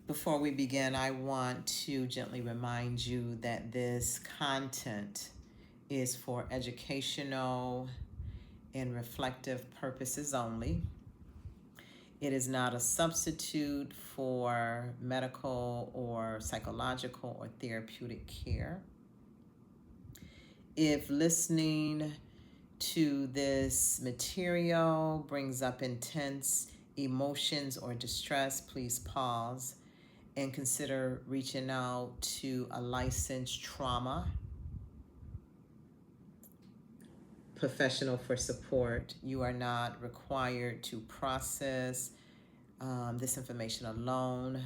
Before we begin, I want to gently remind you that this content is for educational and reflective purposes only. It is not a substitute for medical or psychological or therapeutic care. If listening to this material brings up intense emotions or distress, please pause and consider reaching out to a licensed trauma professional for support. You are not required to process this information alone.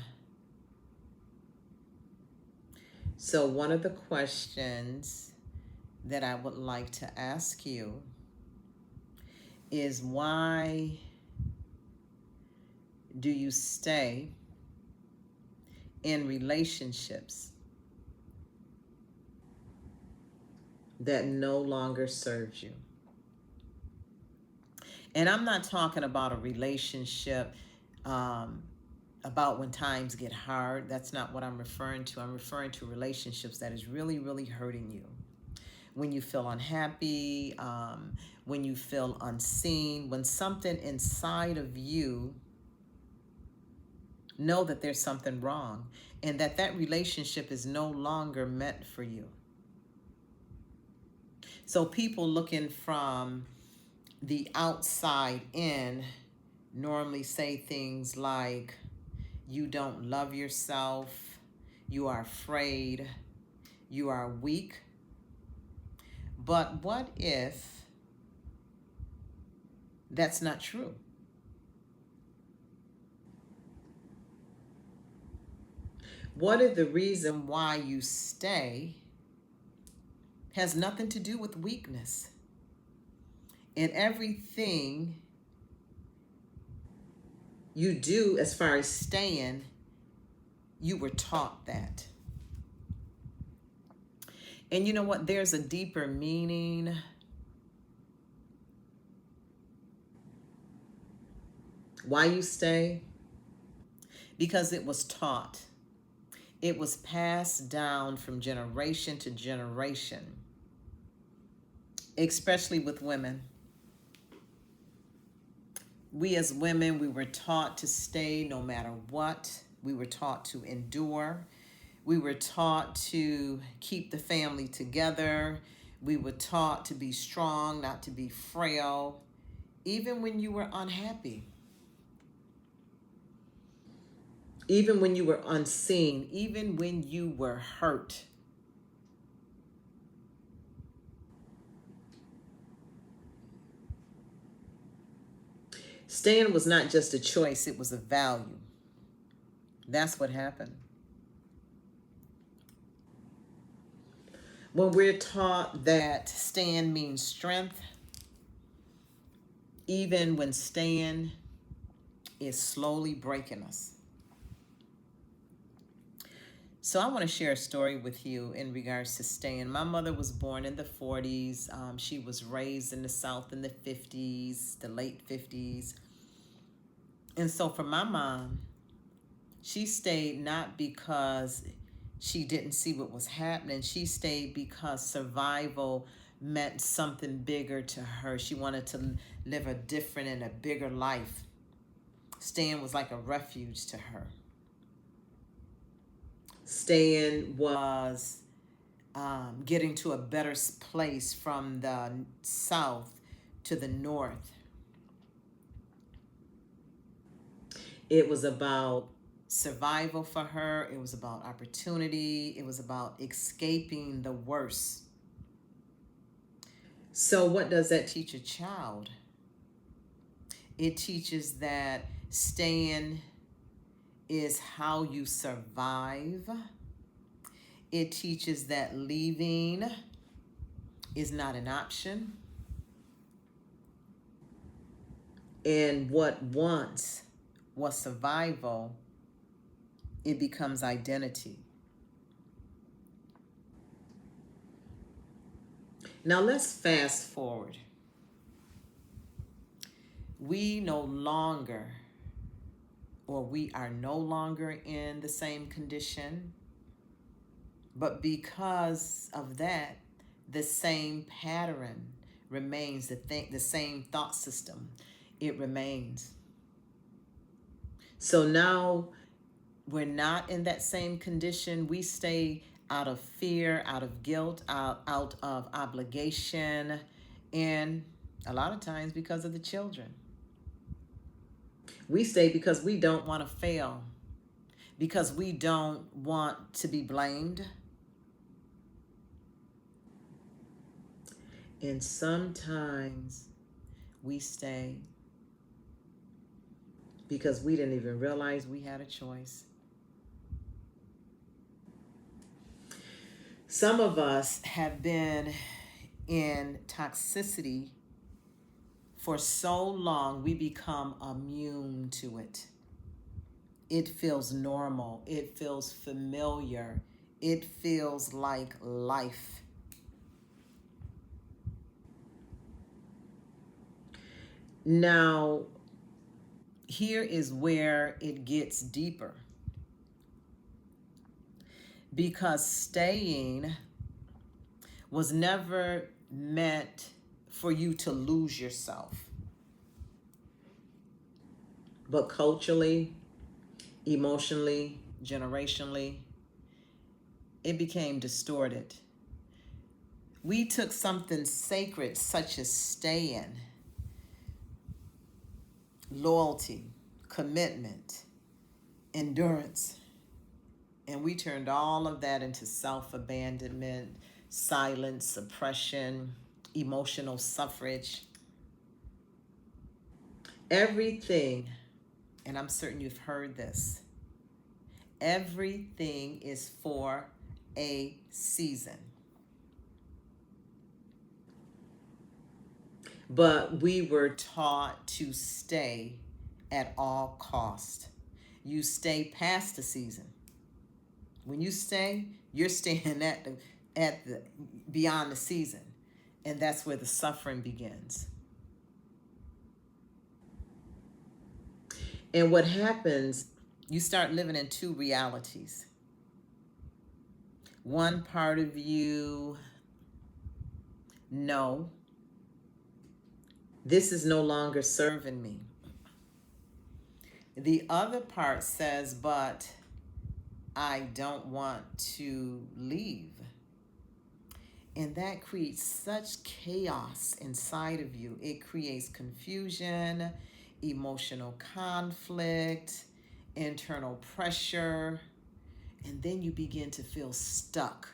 So, one of the questions that I would like to ask you is, why do you stay in relationships that no longer serves you? And I'm not talking about a relationship about when times get hard. That's not what I'm referring to. I'm referring to relationships that is really, really hurting you. When you feel unhappy, when you feel unseen, when something inside of you know that there's something wrong and that relationship is no longer meant for you. So people looking from the outside in normally say things like, you don't love yourself, you are afraid, you are weak. But what if that's not true? What if the reason why you stay has nothing to do with weakness? And everything you do as far as staying, you were taught that. And you know what? There's a deeper meaning. Why you stay? Because it was taught. It was passed down from generation to generation, especially with women. We as women, we were taught to stay no matter what. We were taught to endure. We were taught to keep the family together. We were taught to be strong, not to be frail, even when you were unhappy. Even when you were unseen, even when you were hurt. Staying was not just a choice, it was a value. That's what happened. When we're taught that staying means strength, even when staying is slowly breaking us. So I want to share a story with you in regards to staying. My mother was born in the 40s. She was raised in the South in the 50s, the late 50s. And so for my mom, she stayed not because she didn't see what was happening. She stayed because survival meant something bigger to her. She wanted to live a different and a bigger life. Staying was like a refuge to her. Staying was getting to a better place from the South to the North. It was about survival for her. It was about opportunity. It was about escaping the worst. So what does that teach a child? It teaches that staying is how you survive. It teaches that leaving is not an option. And what once was survival, it becomes identity. Now let's fast forward. We no longer, or we are no longer in the same condition. But because of that, the same pattern remains, the same thought system, it remains. So now we're not in that same condition. We stay out of fear, out of guilt, out of obligation, and a lot of times because of the children. We stay because we don't want to fail, because we don't want to be blamed. And sometimes we stay because we didn't even realize we had a choice. Some of us have been in toxicity for so long, we become immune to it. It feels normal. It feels familiar. It feels like life. Now, here is where it gets deeper. Because staying was never meant for you to lose yourself. But culturally, emotionally, generationally, it became distorted. We took something sacred such as staying, loyalty, commitment, endurance, and we turned all of that into self-abandonment, silence, suppression, emotional suffrage. Everything, and I'm certain you've heard this, everything is for a season. But we were taught to stay at all cost. You stay past the season. When you stay, you're staying at the beyond the season, and that's where the suffering begins. And what happens, you start living in two realities. One part of you, no, this is no longer serving me. The other part says, but I don't want to leave. And that creates such chaos inside of you. It creates confusion, emotional conflict, internal pressure, and then you begin to feel stuck.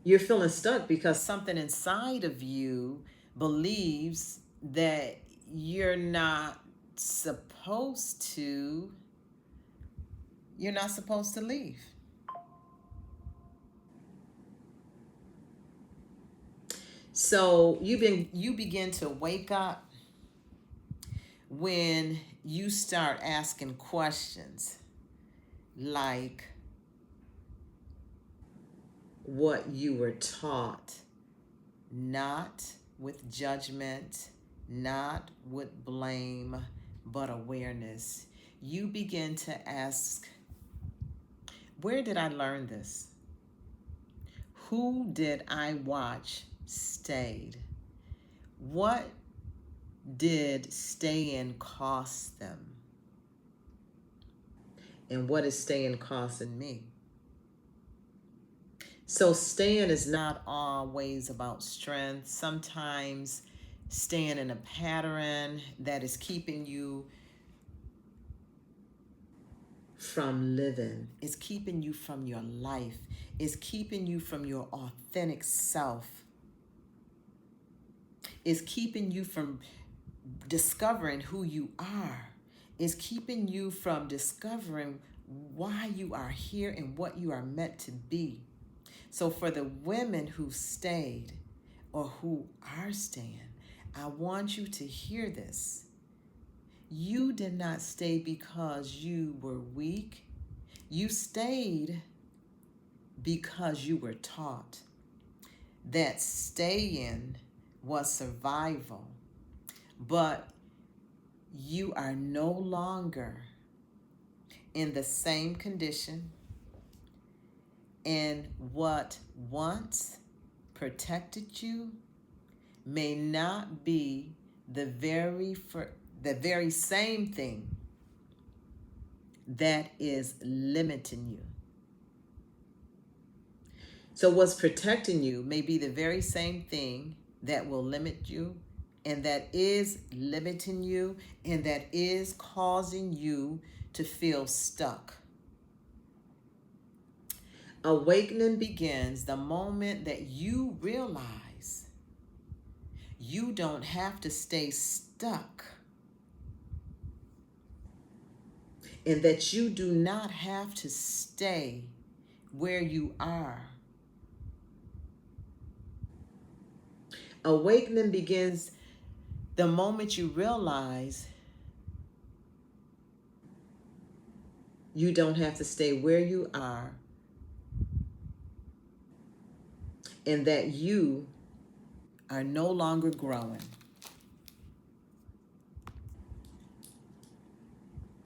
You're feeling stuck because something inside of you believes that you're not supposed to leave. So you begin to wake up when you start asking questions like what you were taught, not with judgment, not with blame, but awareness. You begin to ask, where did I learn this? Who did I watch stayed? What did staying cost them? And what is staying costing me? So staying is not always about strength. Sometimes staying in a pattern that is keeping you from living. It's keeping you from your life. It's keeping you from your authentic self. It's keeping you from discovering who you are. It's keeping you from discovering why you are here and what you are meant to be. So for the women who stayed or who are staying, I want you to hear this. You did not stay because you were weak. You stayed because you were taught that staying was survival, but you are no longer in the same condition, and what once protected you may not be the very same thing that is limiting you. So what's protecting you may be the very same thing that will limit you, and that is limiting you, and that is causing you to feel stuck. Awakening begins the moment that you realize you don't have to stay stuck, and that you do not have to stay where you are. Awakening begins the moment you realize you don't have to stay where you are, and that you are no longer growing.